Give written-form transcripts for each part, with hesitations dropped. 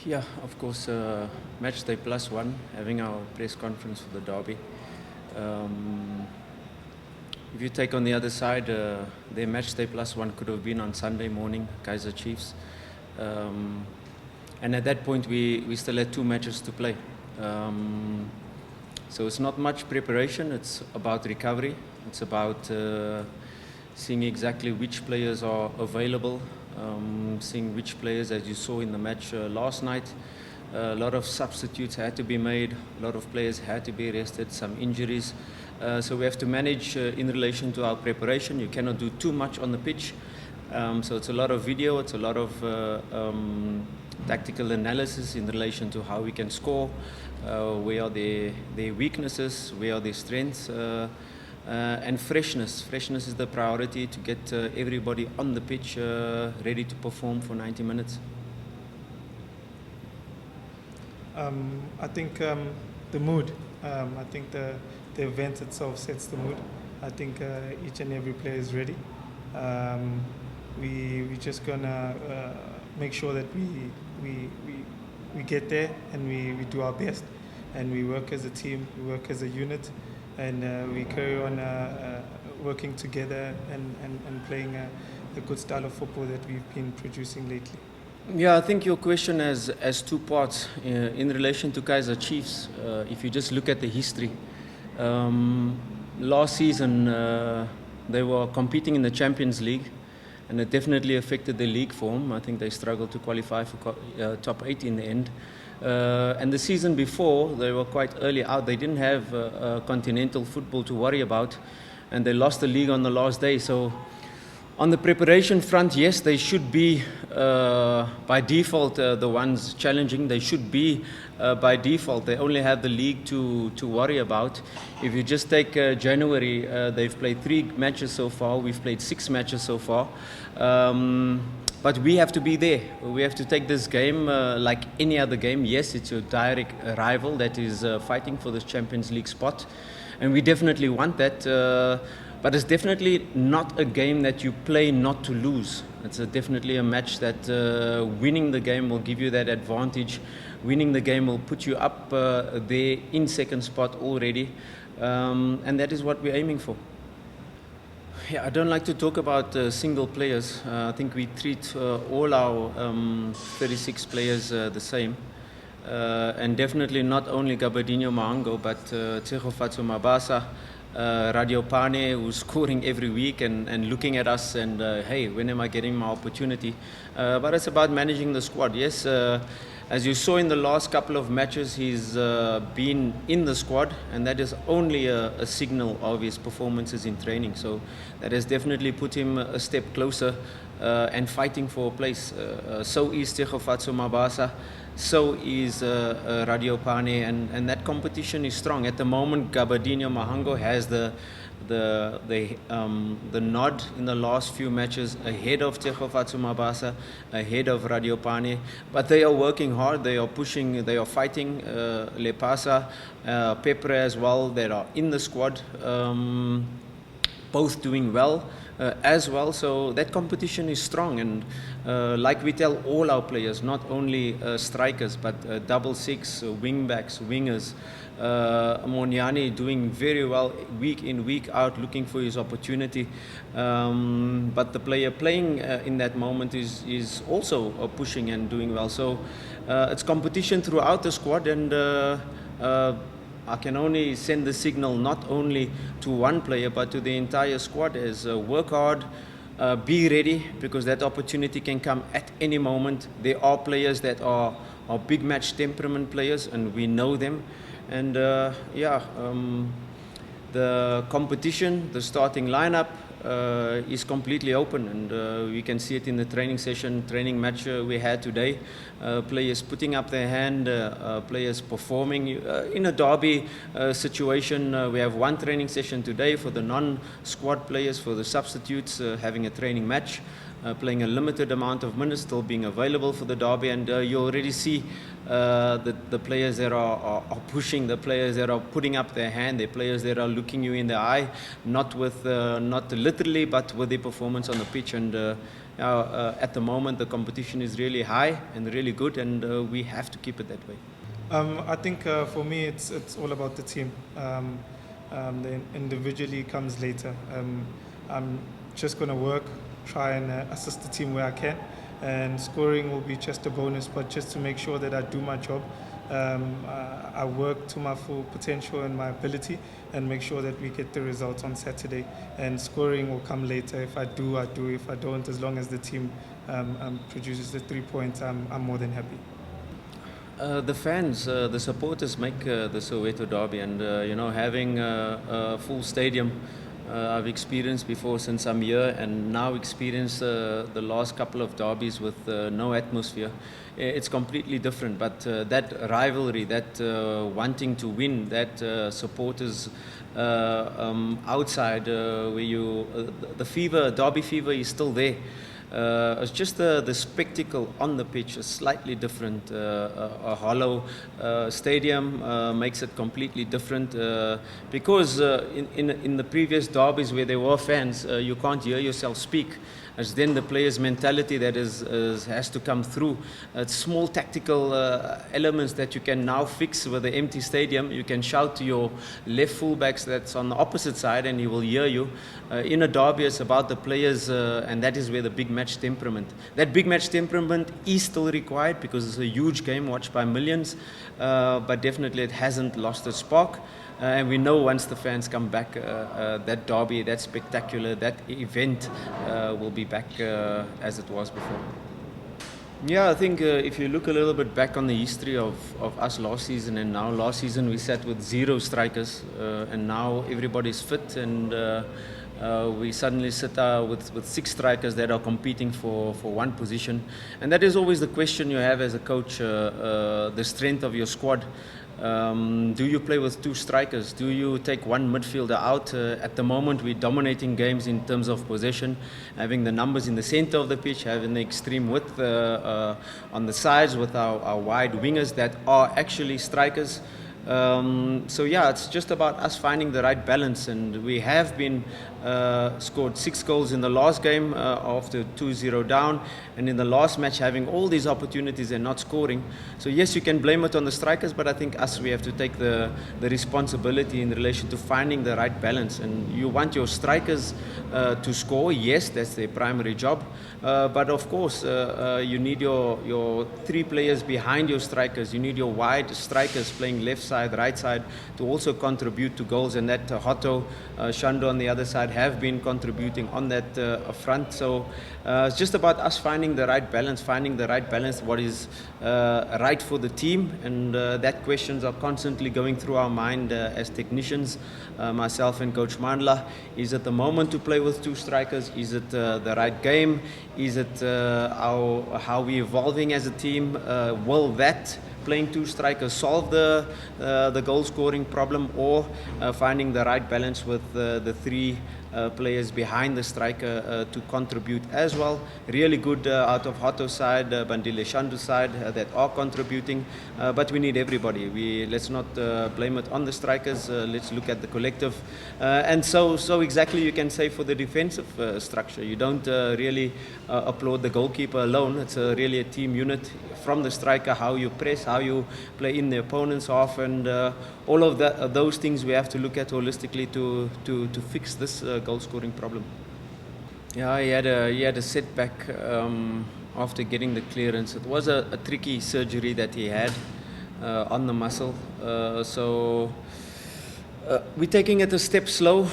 Yeah, of course, match day +1, having our press conference for the derby. If you take on the other side, their match day +1 could have been on Sunday morning, Kaizer Chiefs. And at that point, we still had 2 matches to play. So it's not much preparation, it's about recovery. It's about seeing exactly which players are available, seeing which players, as you saw in the match last night, a lot of substitutes had to be made, a lot of players had to be rested, some injuries. So we have to manage in relation to our preparation. You cannot do too much on the pitch. So it's a lot of video, it's a lot of tactical analysis in relation to how we can score, where are their weaknesses, where are their strengths, and freshness. Freshness is the priority to get everybody on the pitch ready to perform for 90 minutes. I think the mood, I think the event itself sets the mood. I think each and every player is ready. We're just gonna make sure that we get there and we do our best, and we work as a team, we work as a unit, and we carry on working together and playing a good style of football that we've been producing lately. Yeah, I think your question has 2 parts in relation to Kaizer Chiefs. If you just look at the history, last season they were competing in the Champions League, and it definitely affected the league form. I think they struggled to qualify for top 8 in the end. And the season before, they were quite early out. They didn't have continental football to worry about, and they lost the league on the last day. So on the preparation front, yes, they should be by default the ones challenging. They should be by default. They only have the league to worry about. If you just take January, they've played 3 matches so far. We've played 6 matches so far. But we have to be there. We have to take this game like any other game. Yes, it's your direct rival that is fighting for this Champions League spot, and we definitely want that. But it's definitely not a game that you play not to lose. It's definitely a match that winning the game will give you that advantage. Winning the game will put you up there in second spot already. And that is what we're aiming for. Yeah, I don't like to talk about single players. I think we treat all our 36 players the same. And definitely not only Gabadinho Mahango, but Tsegofatso Mabasa, Radio Pane, who's scoring every week and looking at us and, hey, when am I getting my opportunity? But it's about managing the squad. Yes, as you saw in the last couple of matches, he's been in the squad, and that is only a signal of his performances in training. So that has definitely put him a step closer and fighting for a place. So is Tsegofatso Mabasa. So is Radio Pane, and that competition is strong. At the moment, Gabadinho Mahango has the nod in the last few matches ahead of Tsegofatso Mabasa, ahead of Radio Pane. But they are working hard, they are pushing, they are fighting. Lepasa, Pepre as well, that are in the squad, both doing well. As well, so that competition is strong, and like we tell all our players, not only strikers but double six, wing backs, wingers. Moniani doing very well week in, week out, looking for his opportunity, but the player playing in that moment is also pushing and doing well. So it's competition throughout the squad, and I can only send the signal not only to one player but to the entire squad as work hard, be ready, because that opportunity can come at any moment. There are players that are big match temperament players, and we know them. And the competition, the starting lineup is completely open, and we can see it in the training session, training match we had today. Players putting up their hand, players performing. In a derby situation, we have 1 training session today for the non-squad players, for the substitutes, having a training match. Playing a limited amount of minutes, still being available for the derby, and you already see the players that are pushing, the players that are putting up their hand, the players that are looking you in the eye, not literally, but with their performance on the pitch. And At the moment, the competition is really high and really good, and we have to keep it that way. I think for me, it's all about the team. The individually comes later. I'm just going to work, try and assist the team where I can, and scoring will be just a bonus, but just to make sure that I do my job. I work to my full potential and my ability and make sure that we get the results on Saturday, and scoring will come later. If I do, I do. If I don't, as long as the team produces the 3 points, I'm more than happy. The fans, the supporters make the Soweto derby, and having a full stadium, I've experienced before since I'm here, and now experience the last couple of derbies with no atmosphere. It's completely different, but that rivalry, that wanting to win, that supporters outside, where the fever, derby fever is still there. It's just the spectacle on the pitch is slightly different. A hollow stadium makes it completely different, because in the previous derbies where there were fans, you can't hear yourself speak. It's then the players' mentality that has to come through. It's small tactical elements that you can now fix with the empty stadium. You can shout to your left fullbacks that's on the opposite side, and he will hear you. In a derby, it's about the players, and that is where the big match temperament. That big match temperament is still required because it's a huge game watched by millions, but definitely it hasn't lost its spark. And we know once the fans come back, that derby, that spectacular, that event will be back as it was before. Yeah, I think if you look a little bit back on the history of us last season and now, last season we sat with 0 strikers, and now everybody's fit, and we suddenly sit with 6 strikers that are competing for one position. And that is always the question you have as a coach, the strength of your squad. Do you play with 2 strikers? Do you take one midfielder out? At the moment, we're dominating games in terms of possession, having the numbers in the center of the pitch, having the extreme width on the sides with our wide wingers that are actually strikers. So yeah, it's just about us finding the right balance, and we have been scored 6 goals in the last game after 2-0 down, and in the last match having all these opportunities and not scoring. So yes, you can blame it on the strikers, but I think we have to take the responsibility in relation to finding the right balance. And you want your strikers to score, yes, that's their primary job, but of course you need your 3 players behind your strikers. You need your wide strikers playing left side, right side to also contribute to goals, and that Hotto, Shandu on the other side have been contributing on that front. So it's just about us finding the right balance, what is right for the team, and that questions are constantly going through our mind as technicians, myself and Coach Mandla. Is it the moment to play with 2 strikers? Is it the right game? Is it how we're evolving as a team? Will that playing 2 strikers solve the goal scoring problem, or finding the right balance with the 3 players behind the striker to contribute as well? Really good out of Hotto's side, Bandile, Shandu's side that are contributing, but we need everybody. Let's not blame it on the strikers. Let's look at the collective, and so exactly you can say for the defensive structure, you don't really applaud the goalkeeper alone. It's really a team unit from the striker, how you press, how you play in the opponent's half, and all of those things we have to look at holistically to fix this goal scoring problem. Yeah, he had a setback after getting the clearance. It was a tricky surgery that he had on the muscle, so we're taking it a step slow,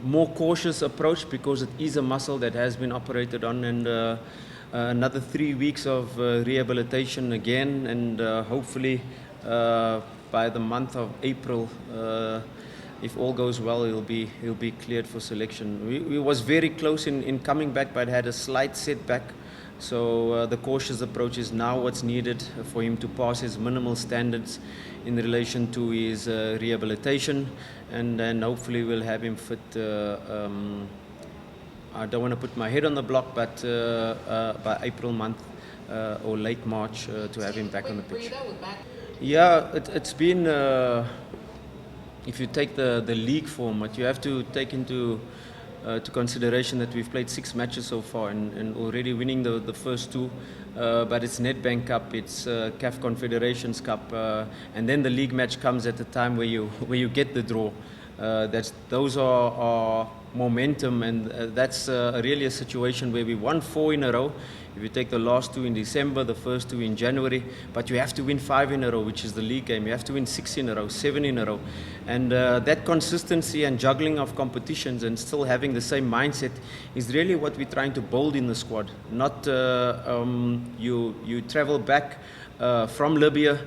more cautious approach, because it is a muscle that has been operated on, and another 3 weeks of rehabilitation again, and hopefully by the month of April, if all goes well, he'll be cleared for selection. We was very close in coming back, but had a slight setback. So the cautious approach is now what's needed for him to pass his minimal standards in relation to his rehabilitation, and then hopefully we'll have him fit. I don't want to put my head on the block, but by April month or late March to have him back on the pitch. Yeah, it's been, if you take the league format, you have to take into to consideration that we've played 6 matches so far and already winning the first 2. But it's Nedbank Cup, it's CAF Confederations Cup, and then the league match comes at a time where you get the draw. Those are momentum, and that's really a situation where we won 4 in a row. If you take the last 2 in December, the first 2 in January, but you have to win 5 in a row, which is the league game. You have to win 6 in a row, 7 in a row. And that consistency and juggling of competitions and still having the same mindset is really what we're trying to build in the squad. Not you travel back from Libya,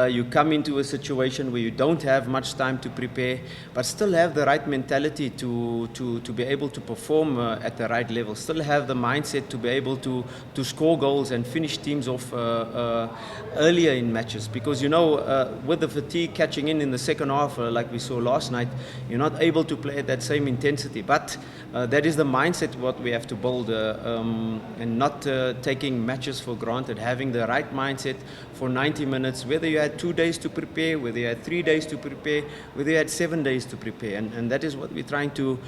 you come into a situation where you don't have much time to prepare, but still have the right mentality to be able to perform at the right level, still have the mindset to be able to score goals and finish teams off earlier in matches. Because with the fatigue catching in the second half, like we saw last night, you're not able to play at that same intensity. But that is the mindset what we have to build, and not taking matches for granted, having the right mindset for 90 minutes, whether you had 2 days to prepare, whether you had 3 days to prepare, whether you had 7 days to prepare. And that is what we're trying to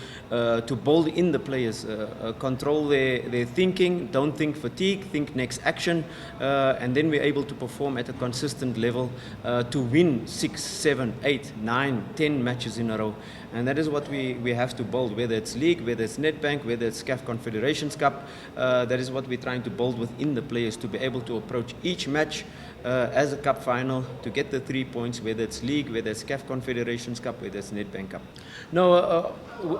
build in the players. Control their thinking, don't think fatigue, think next action, and then we're able to perform at a consistent level to win 6, 7, 8, 9, 10 matches in a row. And that is what we have to build, whether it's league, whether it's Nedbank, whether it's CAF Confederations Cup. That is what we're trying to build within the players, to be able to approach each match as a cup final, to get the 3 points, whether it's league, whether it's CAF Confederations Cup, whether it's Nedbank Cup. No,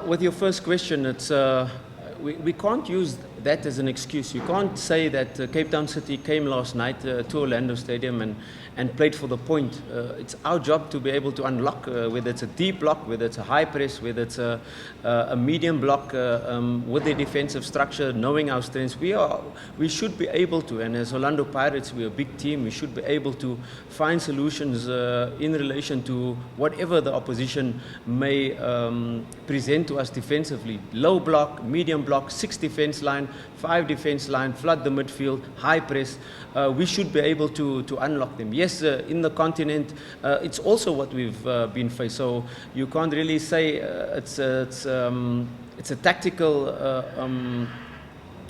with your first question, it's we can't use that as an excuse. You can't say that Cape Town City came last night to Orlando Stadium and played for the point. It's our job to be able to unlock, whether it's a deep block, whether it's a high press, whether it's a medium block, with the defensive structure, knowing our strengths. We should be able to, and as Orlando Pirates, we're a big team, we should be able to find solutions in relation to whatever the opposition may present to us defensively. Low block, medium block, 6 defense line, 5 defense line, flood the midfield, high press. We should be able to unlock them. Yes, in the continent, it's also what we've been faced. So you can't really say it's a tactical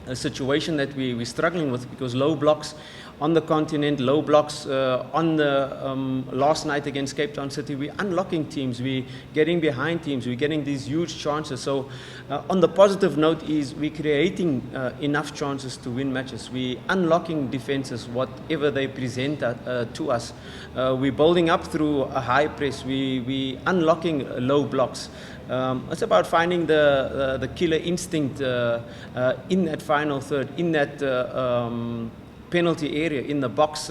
a situation that we're struggling with, because low blocks on the continent, low blocks on the last night against Cape Town City, we're unlocking teams, we're getting behind teams, we're getting these huge chances. So on the positive note is we're creating enough chances to win matches. We're unlocking defenses, whatever they present to us. We're building up through a high press. We unlocking low blocks. It's about finding the killer instinct in that final third, in that penalty area, in the box,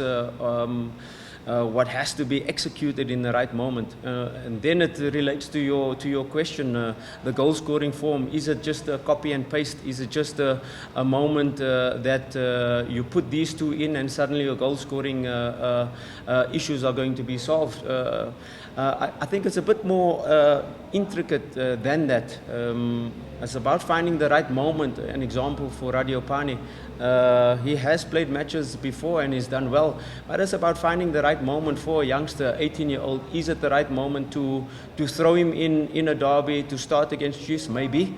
what has to be executed in the right moment. And then it relates to your question, the goal scoring form. Is it just a copy and paste? Is it just a moment that you put these 2 in and suddenly your goal scoring issues are going to be solved? I think it's a bit more intricate than that. It's about finding the right moment. An example for Radio Pani, he has played matches before and he's done well, but it's about finding the right moment for a youngster, 18-year-old. Is it the right moment to throw him in a derby to start against Chiefs? Maybe.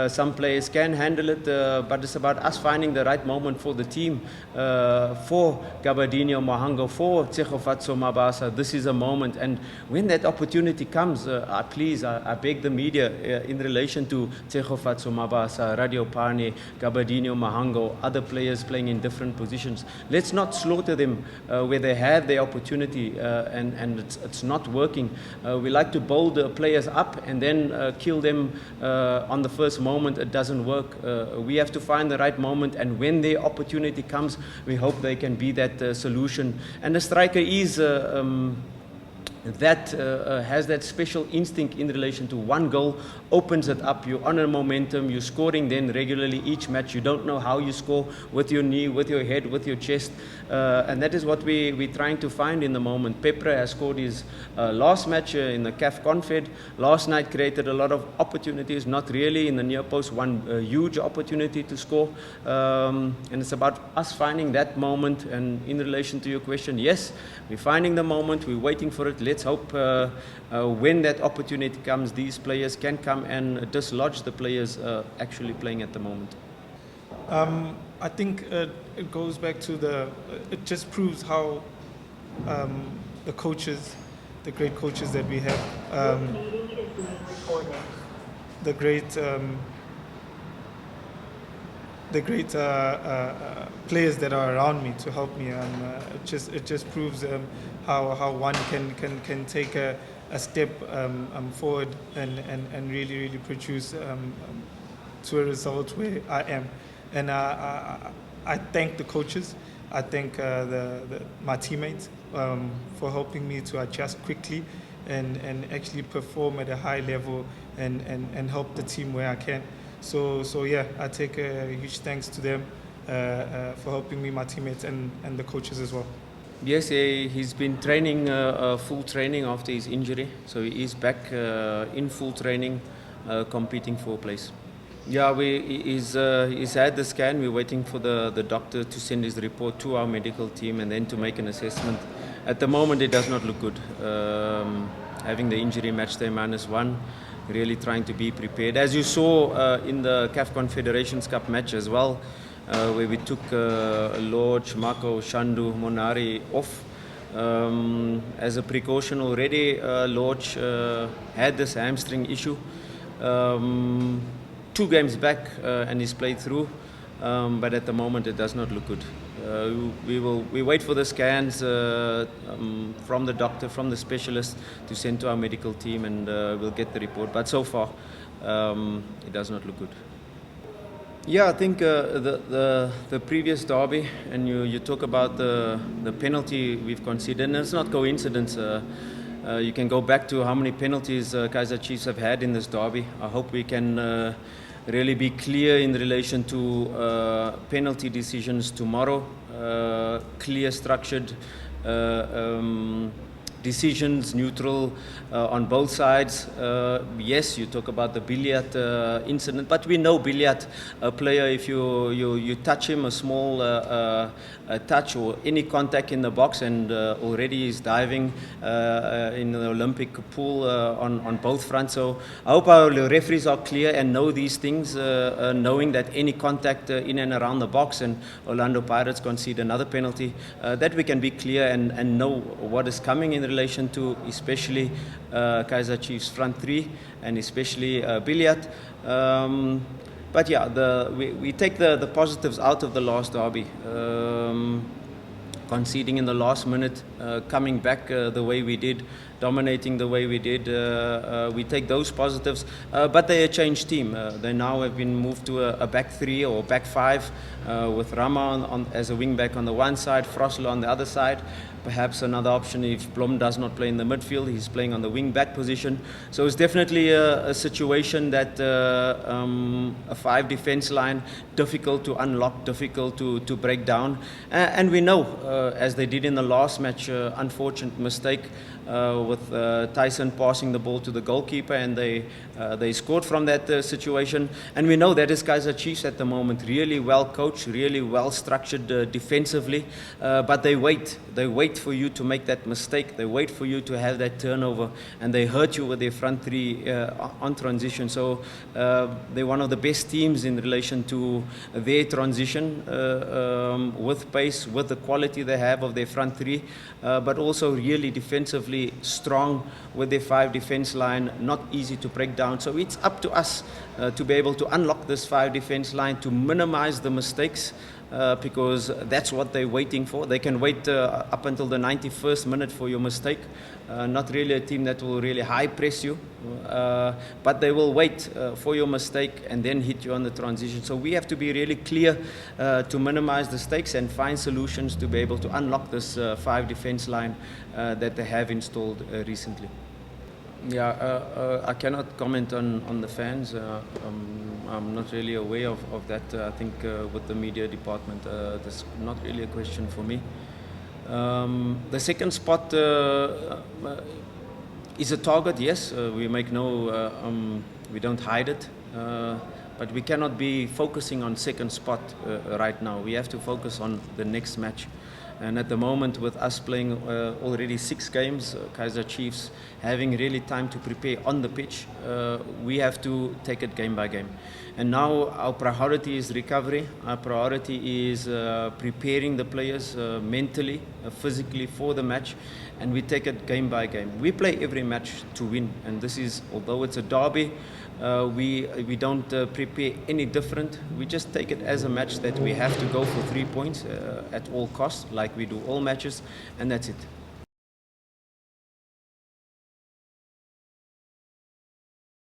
Some players can handle it, but it's about us finding the right moment for the team, for Gabadinho Mahango, for Tsegofatso Mabasa. This is a moment, and when that opportunity comes, I beg the media in relation to Tsegofatso Mabasa, Radio Pane, Gabadinho Mahango, other players playing in different positions. Let's not slaughter them where they have their opportunity and it's not working. We like to build the players up and then kill them on the first moment it doesn't work. We have to find the right moment, and when their opportunity comes, we hope they can be that solution. And the striker is that has that special instinct in relation to one goal, opens it up. You're on a momentum, you're scoring then regularly each match. You don't know how you score, with your knee, with your head, with your chest, and that is what we're trying to find in the moment. Pepra has scored his last match in the CAF Confed. Last night created a lot of opportunities, not really in the near post, one huge opportunity to score, and it's about us finding that moment. And in relation to your question, yes, we're finding the moment, we're waiting for it. let's hope when that opportunity comes, these players can come and dislodge the players actually playing at the moment. I think it goes back to it just proves how the coaches, the great coaches that we have, the great players that are around me to help me. It just proves how one can take a step forward and really produce to a result where I am. And I thank the coaches. I thank my teammates for helping me to adjust quickly and actually perform at a high level and help the team where I can. So yeah, I take a huge thanks to them for helping me, my teammates, and the coaches as well. Yes, he's been training full training after his injury, so he is back in full training, competing for a place. Yeah, he's had the scan. We're waiting for the doctor to send his report to our medical team and then to make an assessment. At the moment, it does not look good. Having the injury match day -1, really trying to be prepared. As you saw in the CAF Confederations Cup match as well, where we took Lodge, Marco, Shandu, Monari off. As a precaution already, Lodge had this hamstring issue. 2 games back and he's played through, but at the moment it does not look good. We wait for the scans from the doctor, from the specialist, to send to our medical team, and we'll get the report. But so far, it does not look good. Yeah, I think the previous derby, and you talk about the penalty we've considered, and it's not coincidence. You can go back to how many penalties Kaizer Chiefs have had in this derby. I hope we can really be clear in relation to penalty decisions tomorrow. Clear, structured decisions, neutral on both sides. Yes, you talk about the Billiat incident, but we know Billiat, a player, if you touch him, a small touch or any contact in the box, and already he's diving in the Olympic pool on both fronts. So I hope our referees are clear and know these things, knowing that any contact in and around the box, and Orlando Pirates concede another penalty, that we can be clear and know what is coming in relation to especially Kaizer Chiefs front 3 and especially Billiat. But yeah, we take the positives out of the last derby. Conceding in the last minute, coming back the way we did, dominating the way we did. We take those positives, but they're a changed team. They now have been moved to a back 3 or back 5 with Rama as a wing back on the one side, Froslo on the other side. Perhaps another option, if Blom does not play in the midfield, he's playing on the wing back position. So it's definitely a situation that a 5 defense line, difficult to unlock, difficult to break down. And we know, as they did in the last match, unfortunate mistake with Tyson passing the ball to the goalkeeper, and they scored from that situation. And we know that is Kaizer Chiefs at the moment, really well coached, really well structured defensively, but they wait for you to make that mistake, they wait for you to have that turnover, and they hurt you with their front 3 on transition. So they're one of the best teams in relation to their transition, with pace, with the quality they have of their front 3, but also really defensively strong with their 5 defense line, not easy to break down. So it's up to us to be able to unlock this 5 defense line, to minimize the mistakes, because that's what they're waiting for. They can wait up until the 91st minute for your mistake. Not really a team that will really high press you, but they will wait for your mistake and then hit you on the transition. So we have to be really clear to minimize the stakes and find solutions to be able to unlock this 5 defense line that they have installed recently. Yeah, I cannot comment on the fans. I'm not really aware of that. I think with the media department, that's not really a question for me. The second spot is a target, yes. We make we don't hide it, but we cannot be focusing on second spot right now. We have to focus on the next match. And at the moment, with us playing already 6 games, Kaizer Chiefs having really time to prepare on the pitch, we have to take it game by game. And now our priority is recovery. Our priority is preparing the players mentally, physically for the match, and we take it game by game. We play every match to win, and this is, although it's a derby, we don't prepare any different. We just take it as a match that we have to go for 3 points at all costs, like we do all matches, and that's it.